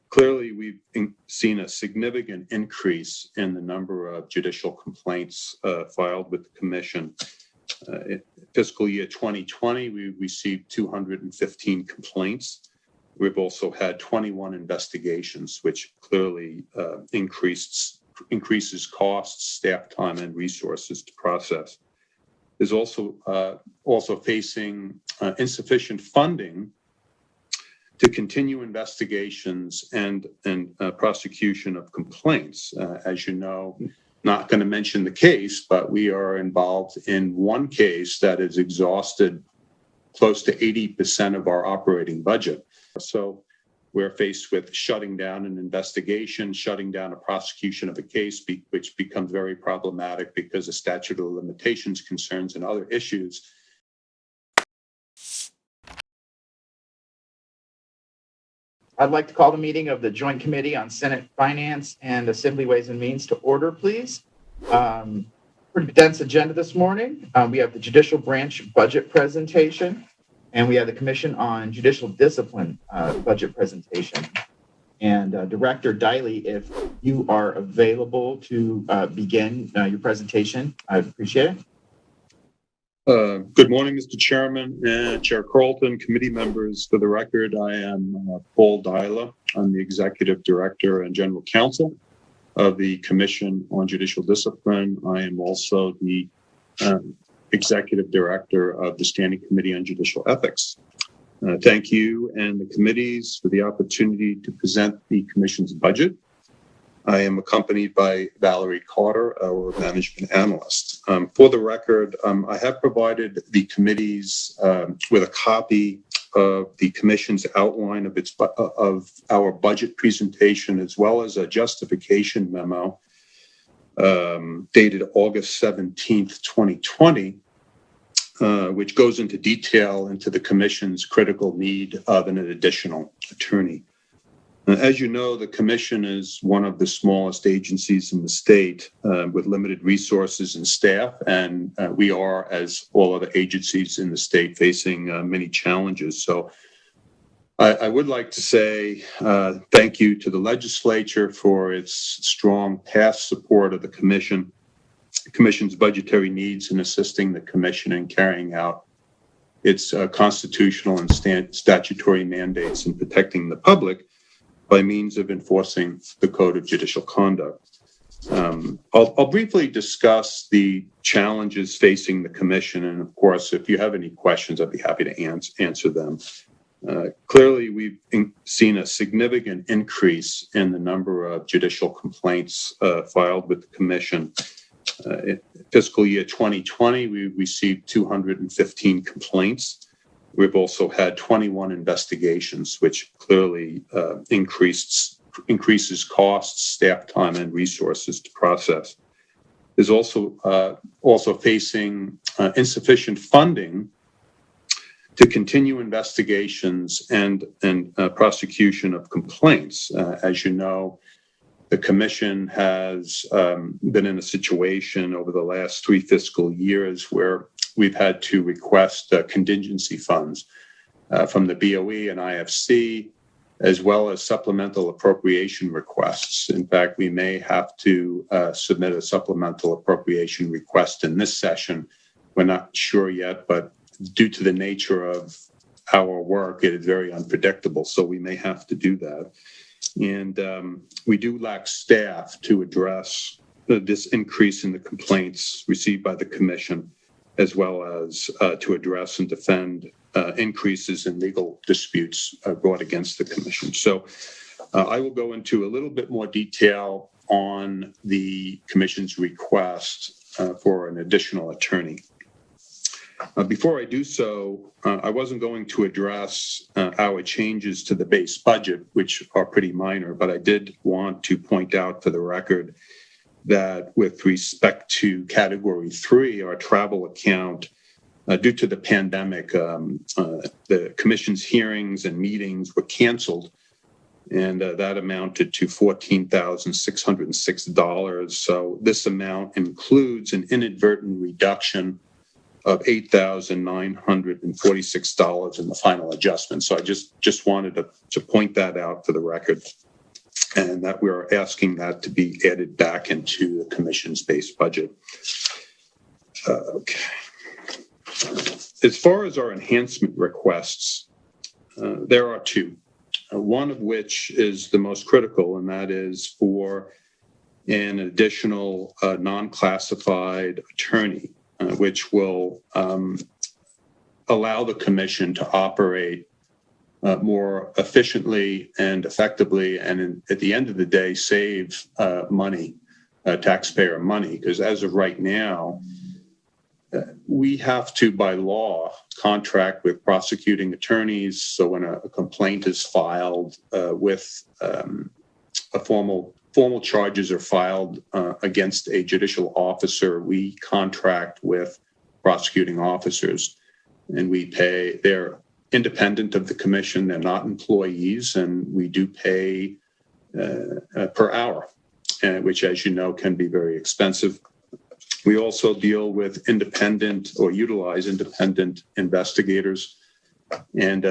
Clearly, we've seen a significant increase in the number of judicial complaints filed with the Commission. In fiscal year 2020, we received 215 complaints. We've also had 21 investigations, which clearly increases costs, staff time, and resources to process. There's also facing insufficient funding to continue investigations and prosecution of complaints. As you know, not going to mention the case, but we are involved in one case that has exhausted close to 80% of our operating budget. So we're faced with shutting down an investigation, shutting down a prosecution of a case, which becomes very problematic because of statute of limitations concerns and other issues. I'd like to call the meeting of the Joint Committee on Senate Finance and Assembly Ways and Means to order, please. Pretty dense agenda this morning. We have the Judicial Branch budget presentation, and we have the Commission on Judicial Discipline budget presentation. And Director Deyhle, if you are available to begin your presentation, I'd appreciate it. Good morning, Mr. Chairman and Chair Carlton, committee members. For the record, I am Paul Deyhle. I'm the Executive Director and General Counsel of the Commission on Judicial Discipline. I am also the Executive Director of the Standing Committee on Judicial Ethics. Thank you and the committees for the opportunity to present the Commission's budget. I am accompanied by Valerie Carter, our management analyst. For the record, I have provided the committees with a copy of the Commission's outline of our budget presentation, as well as a justification memo dated August 17th, 2020, which goes into detail into the Commission's critical need of an additional attorney. As you know, the Commission is one of the smallest agencies in the state with limited resources and staff, and we are, as all other agencies in the state, facing many challenges. So I would like to say thank you to the legislature for its strong past support of the Commission's budgetary needs in assisting the Commission in carrying out its constitutional and statutory mandates in protecting the public by means of enforcing the Code of Judicial Conduct. I'll briefly discuss the challenges facing the Commission, and of course, if you have any questions, I'd be happy to answer them. Clearly, we've seen a significant increase in the number of judicial complaints filed with the Commission. In fiscal year 2020, we received 215 complaints. We've also had 21 investigations, which clearly increases costs, staff time, and resources to process. There's also facing insufficient funding to continue investigations and prosecution of complaints. As you know, the Commission has been in a situation over the last 3 fiscal years where we've had to request contingency funds from the BOE and IFC, as well as supplemental appropriation requests. In fact, we may have to submit a supplemental appropriation request in this session. We're not sure yet, but due to the nature of our work, it is very unpredictable, so we may have to do that. And we do lack staff to address this increase in the complaints received by the Commission, as well as to address and defend increases in legal disputes brought against the Commission. So I will go into a little bit more detail on the Commission's request for an additional attorney. Before I do so, I wasn't going to address our changes to the base budget, which are pretty minor, but I did want to point out for the record that with respect to Category 3, our travel account, due to the pandemic, the Commission's hearings and meetings were canceled, and that amounted to $14,606. So this amount includes an inadvertent reduction of $8,946 in the final adjustment. So I just wanted to point that out for the record, and that we are asking that to be added back into the commission's base budget. Okay. As far as our enhancement requests, there are two. One of which is the most critical, and that is for an additional non-classified attorney, which will allow the commission to operate more efficiently and effectively, and at the end of the day, save money, taxpayer money, because as of right now, we have to, by law, contract with prosecuting attorneys. So when a complaint is filed with a formal charges are filed against a judicial officer, we contract with prosecuting officers, and we pay. They're independent of the commission. They're not employees, and we do pay per hour, which, as you know, can be very expensive. We also deal with independent or utilize independent investigators, and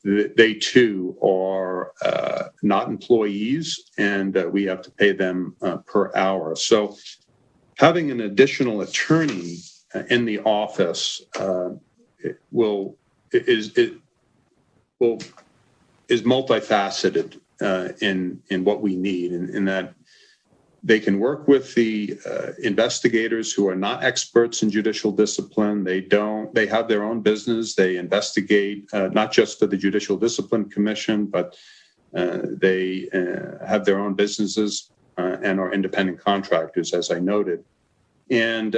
they too are not employees, and we have to pay them per hour. So having an additional attorney in the office is multifaceted in what we need, in that they can work with the investigators who are not experts in judicial discipline. They have their own business. They investigate not just for the Judicial Discipline Commission, but they have their own businesses and are independent contractors, as I noted. And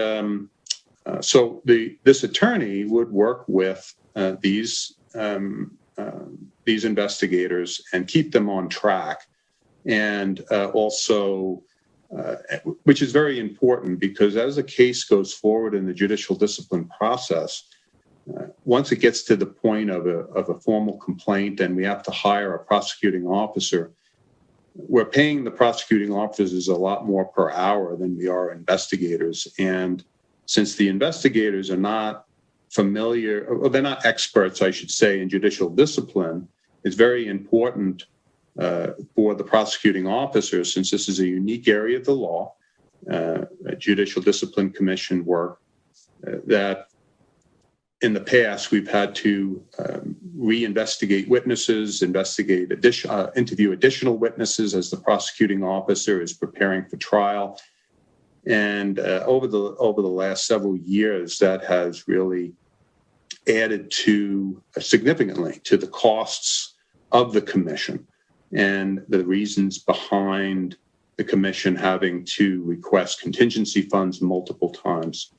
so this attorney would work with these investigators and keep them on track, and also. Which is very important, because as a case goes forward in the judicial discipline process, once it gets to the point of a formal complaint and we have to hire a prosecuting officer, we're paying the prosecuting officers a lot more per hour than we are investigators. And since the investigators are not familiar, or they're not experts, I should say, in judicial discipline, it's very important for the prosecuting officers, since this is a unique area of the law, Judicial Discipline Commission work, that in the past we've had to reinvestigate witnesses, interview additional witnesses as the prosecuting officer is preparing for trial. And over the last several years, that has really added significantly to the costs of the commission, and the reasons behind the commission having to request contingency funds multiple times.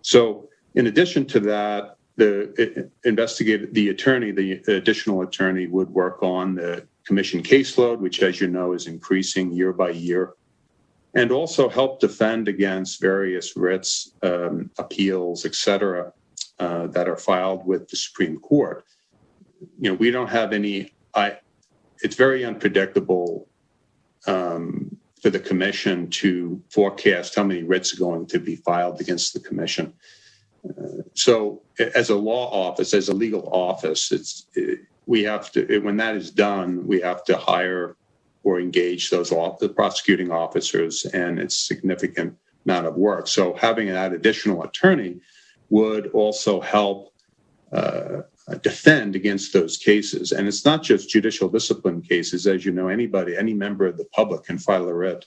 So in addition to that, the additional attorney would work on the commission caseload, which, as you know, is increasing year by year, and also help defend against various writs, appeals, et cetera, that are filed with the Supreme Court. We don't have any... It's very unpredictable for the commission to forecast how many writs are going to be filed against the commission. So as a law office, as a legal office, we have to, when that is done, we have to hire or engage the prosecuting officers, and it's a significant amount of work. So having that additional attorney would also help defend against those cases. And it's not just judicial discipline cases. As you know, any member of the public can file a writ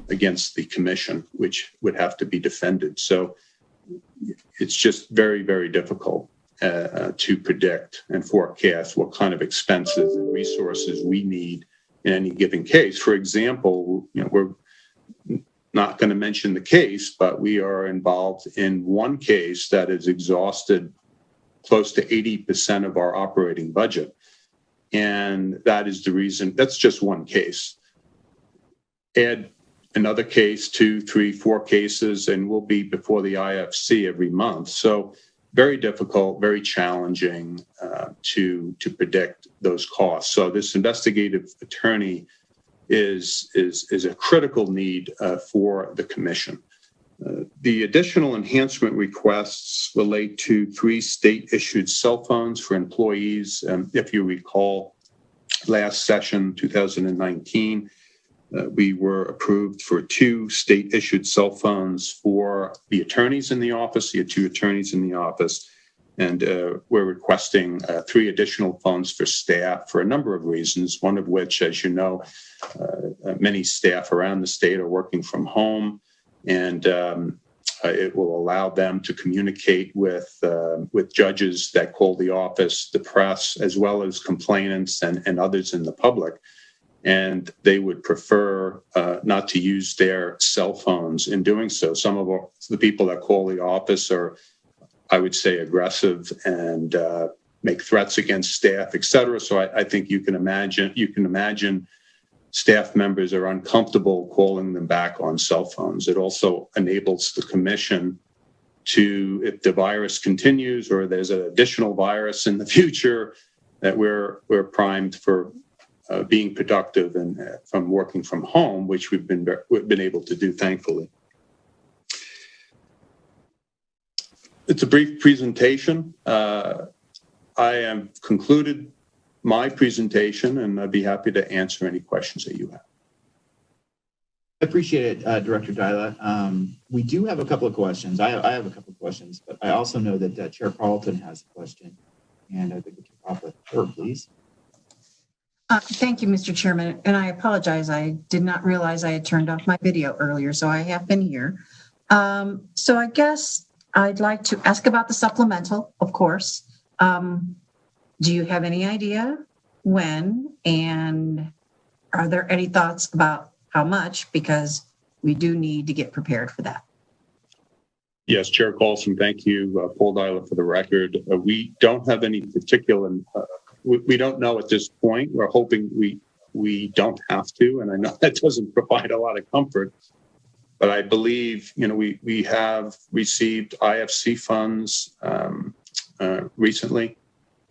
against the commission, which would have to be defended. So it's just very, very difficult to predict and forecast what kind of expenses and resources we need in any given case. For example, we're not going to mention the case, but we are involved in one case that has exhausted close to 80% of our operating budget. And that is the reason. That's just one case. Add another case, 2, 3, 4 cases, and we'll be before the IFC every month. So very difficult, very challenging to predict those costs. So this investigative attorney is a critical need for the commission. The additional enhancement requests relate to 3 state-issued cell phones for employees. If you recall, last session, 2019, we were approved for 2 state-issued cell phones for the attorneys in the office. You had 2 attorneys in the office, and we're requesting 3 additional phones for staff for a number of reasons, one of which, as you know, many staff around the state are working from home, and it will allow them to communicate with judges that call the office, the press, as well as complainants and others in the public. And they would prefer not to use their cell phones in doing so. Some of the people that call the office are, I would say, aggressive and make threats against staff, et cetera. So I think you can imagine staff members are uncomfortable calling them back on cell phones. It also enables the commission to, if the virus continues or there's an additional virus in the future, that we're primed for being productive and from working from home, which we've been able to do, thankfully. It's a brief presentation. I am concluded my presentation, and I'd be happy to answer any questions that you have. I appreciate it, Director Deyhle. We do have a couple of questions. I have a couple of questions, but I also know that Chair Carlton has a question, and I think we can off with her, please. Thank you, Mr. Chairman, and I apologize. I did not realize I had turned off my video earlier, so I have been here. So I guess I'd like to ask about the supplemental, of course. Do you have any idea when, and are there any thoughts about how much? Because we do need to get prepared for that. Yes, Chair Carlson, thank you, Paul Deyhle, for the record. We don't have any particular, we don't know at this point. We're hoping we don't have to, and I know that doesn't provide a lot of comfort. But I believe, we have received IFC funds recently.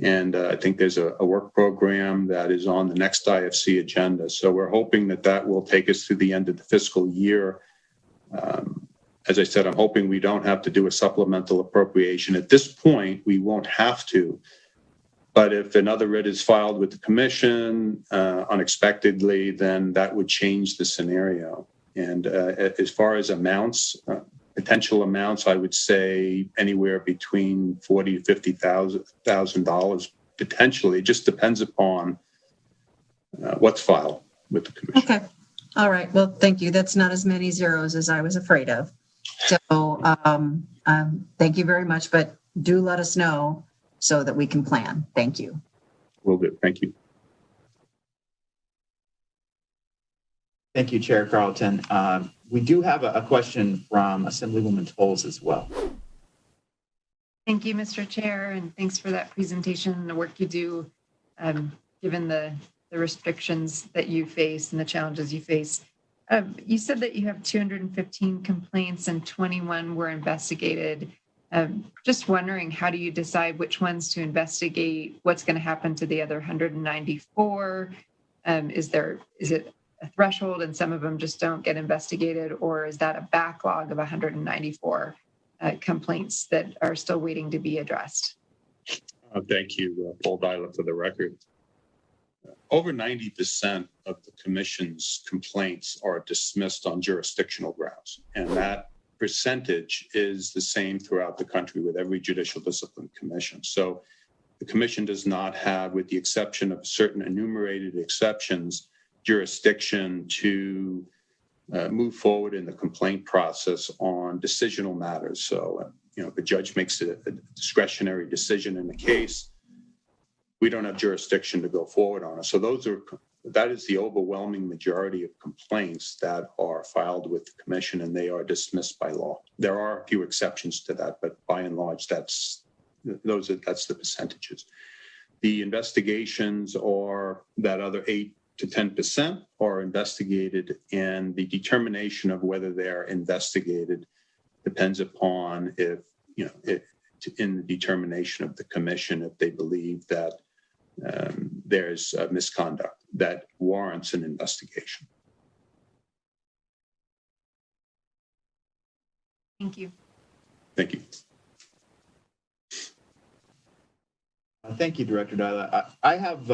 And I think there's a work program that is on the next IFC agenda. So we're hoping that will take us through the end of the fiscal year. As I said, I'm hoping we don't have to do a supplemental appropriation. At this point, we won't have to. But if another writ is filed with the commission unexpectedly, then that would change the scenario. And as far as amounts, potential amounts, I would say anywhere between $40,000 to $50,000 potentially. It just depends upon what's filed with the commission. Okay. All right. Well, thank you. That's not as many zeros as I was afraid of. So thank you very much. But do let us know so that we can plan. Thank you. Will do. Thank you. Thank you, Chair Carlton. We do have a question from Assemblywoman Tolles as well. Thank you, Mr. Chair, and thanks for that presentation and the work you do, given the restrictions that you face and the challenges you face. You said that you have 215 complaints and 21 were investigated. Just wondering, how do you decide which ones to investigate? What's going to happen to the other 194? Is it a threshold and some of them just don't get investigated, or is that a backlog of 194 complaints that are still waiting to be addressed? Thank you, Paul Deyhle, for the record. Over 90% of the commission's complaints are dismissed on jurisdictional grounds, and that percentage is the same throughout the country with every judicial discipline commission. So the commission does not have, with the exception of certain enumerated exceptions, jurisdiction to move forward in the complaint process on decisional matters. So, the judge makes a discretionary decision in the case. We don't have jurisdiction to go forward on it. So that is the overwhelming majority of complaints that are filed with the commission, and they are dismissed by law. There are a few exceptions to that, but by and large, that's the percentages. The investigations are that other 8 to 10% are investigated, and the determination of whether they're investigated depends upon if in the determination of the commission, if they believe that there's misconduct that warrants an investigation. Thank you. Thank you. Thank you, Director Deyhle. I have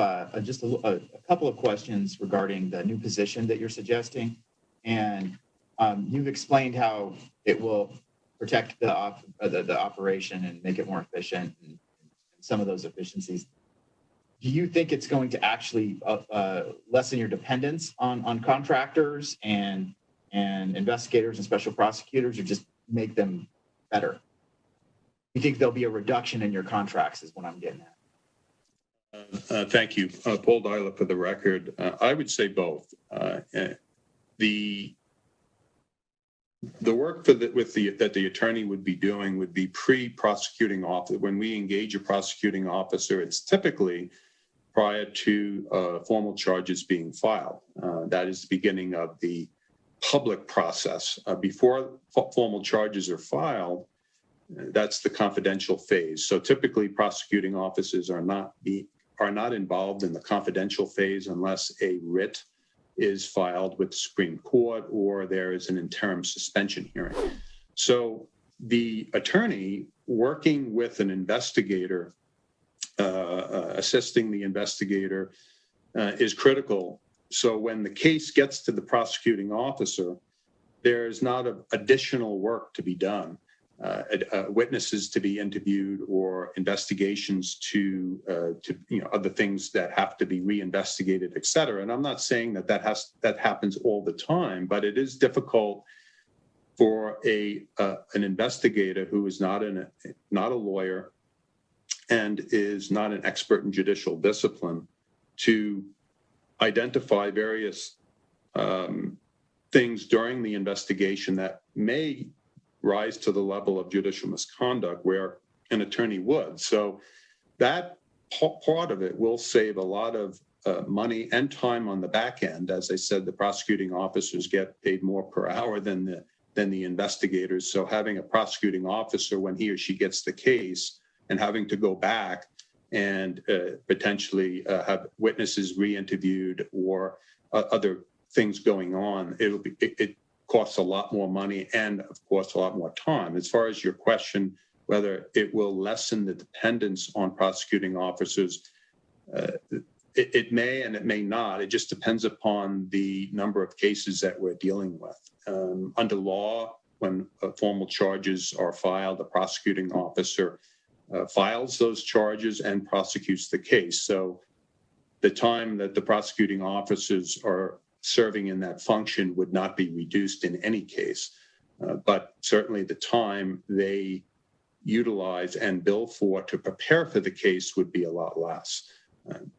just a couple of questions regarding the new position that you're suggesting. And you've explained how it will protect the operation and make it more efficient and some of those efficiencies. Do you think it's going to actually lessen your dependence on contractors and investigators and special prosecutors, or just make them better? You think there'll be a reduction in your contracts is what I'm getting at. Thank you. Paul Deyhle for the record. I would say both. The work that the attorney would be doing would be pre-prosecuting officer. When we engage a prosecuting officer, it's typically prior to formal charges being filed. That is the beginning of the public process. Before formal charges are filed, that's the confidential phase. So typically prosecuting officers are not involved in the confidential phase unless a writ is filed with the Supreme Court or there is an interim suspension hearing. So the attorney working with an investigator, assisting the investigator is critical. So when the case gets to the prosecuting officer, there's not additional work to be done. Witnesses to be interviewed or investigations to other things that have to be reinvestigated, et cetera. And I'm not saying that happens all the time, but it is difficult for an investigator who is not a lawyer and is not an expert in judicial discipline to identify various things during the investigation that may rise to the level of judicial misconduct where an attorney would. So that part of it will save a lot of money and time on the back end. As I said, the prosecuting officers get paid more per hour than the investigators. So having a prosecuting officer when he or she gets the case and having to go back and potentially have witnesses re-interviewed or other things going on, it costs a lot more money and, of course, a lot more time. As far as your question, whether it will lessen the dependence on prosecuting officers, it may and it may not. It just depends upon the number of cases that we're dealing with. Under law, when formal charges are filed, the prosecuting officer files those charges and prosecutes the case. So the time that the prosecuting officers are serving in that function would not be reduced in any case, but certainly the time they utilize and bill for to prepare for the case would be a lot less.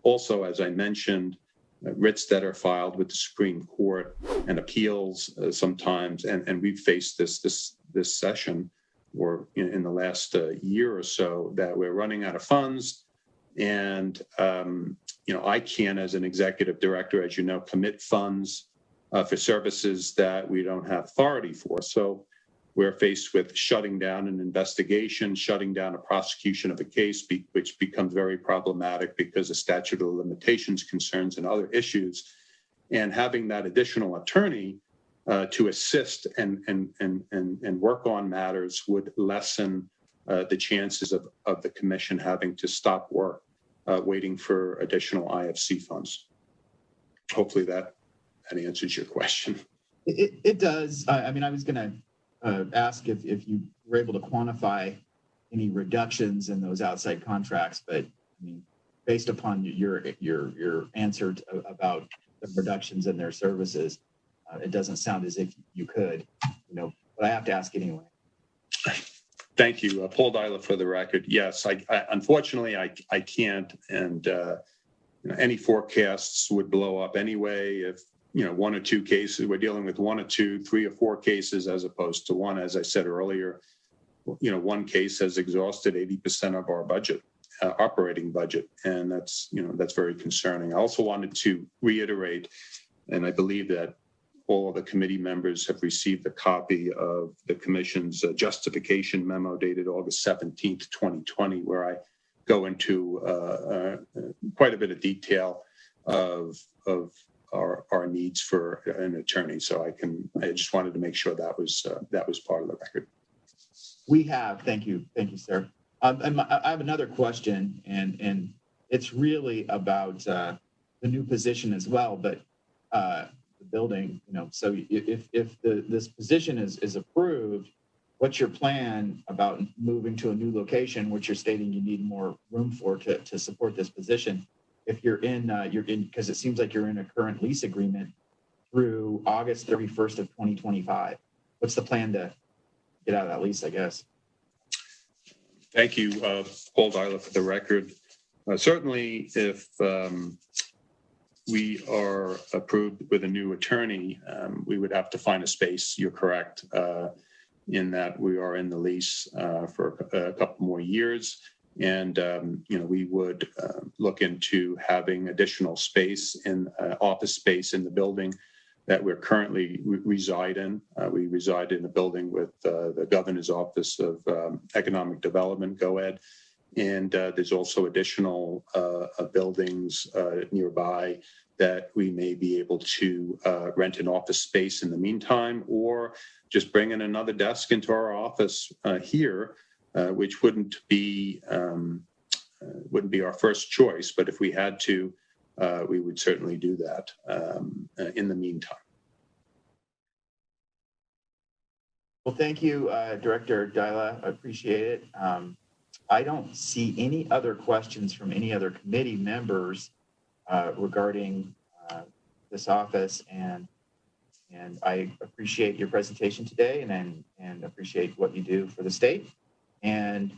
Also, as I mentioned, writs that are filed with the Supreme Court and appeals sometimes, and we've faced this session or in the last year or so that we're running out of funds. And, I can, as an executive director, as you know, commit funds for services that we don't have authority for. So we're faced with shutting down an investigation, shutting down a prosecution of a case, which becomes very problematic because of statute of limitations concerns and other issues. And having that additional attorney to assist and work on matters would lessen the chances of the commission having to stop work waiting for additional IFC funds. Hopefully that answers your question. It does. I was going to ask if you were able to quantify any reductions in those outside contracts, but based upon your answer about the reductions in their services, it doesn't sound as if you could, but I have to ask anyway. Thank you. Paul Deyhle for the record. Yes, I unfortunately, I can't. And any forecasts would blow up anyway if, one or two cases, we're dealing with one or two, 3 or 4 cases as opposed to one. As I said earlier, one case has exhausted 80% of our budget, operating budget. And that's very concerning. I also wanted to reiterate, and I believe that all of the committee members have received a copy of the Commission's justification memo dated August 17th, 2020, where I go into quite a bit of detail of our needs for an attorney. So I just wanted to make sure that was part of the record. We have. Thank you, sir. I have another question, and it's really about the new position as well, but the building. So if this position is approved, what's your plan about moving to a new location, which you're stating you need more room for to support this position? If you're in, because it seems like you're in a current lease agreement through August 31st of 2025. What's the plan to get out of that lease, I guess? Thank you, Paul Deyhle, for the record. Certainly, if we are approved with a new attorney, we would have to find a space. You're correct in that we are in the lease for a couple more years. And, we would look into having additional space office space in the building that we're currently reside in. We reside in a building with the Governor's Office of Economic Development, GOED, and there's also additional buildings nearby that we may be able to rent an office space in the meantime, or just bring in another desk into our office here, which wouldn't be our first choice, but if we had to, we would certainly do that in the meantime. Well, thank you, Director Deyhle. I appreciate it. I don't see any other questions from any other committee members regarding this office, and I appreciate your presentation today, and appreciate what you do for the state. And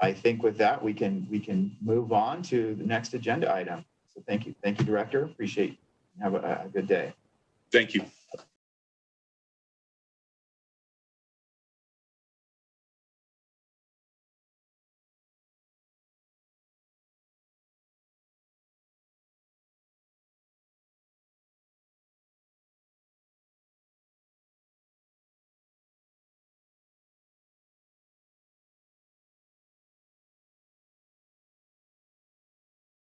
I think with that, we can move on to the next agenda item. So thank you, Director. Appreciate it. Have a good day. Thank you.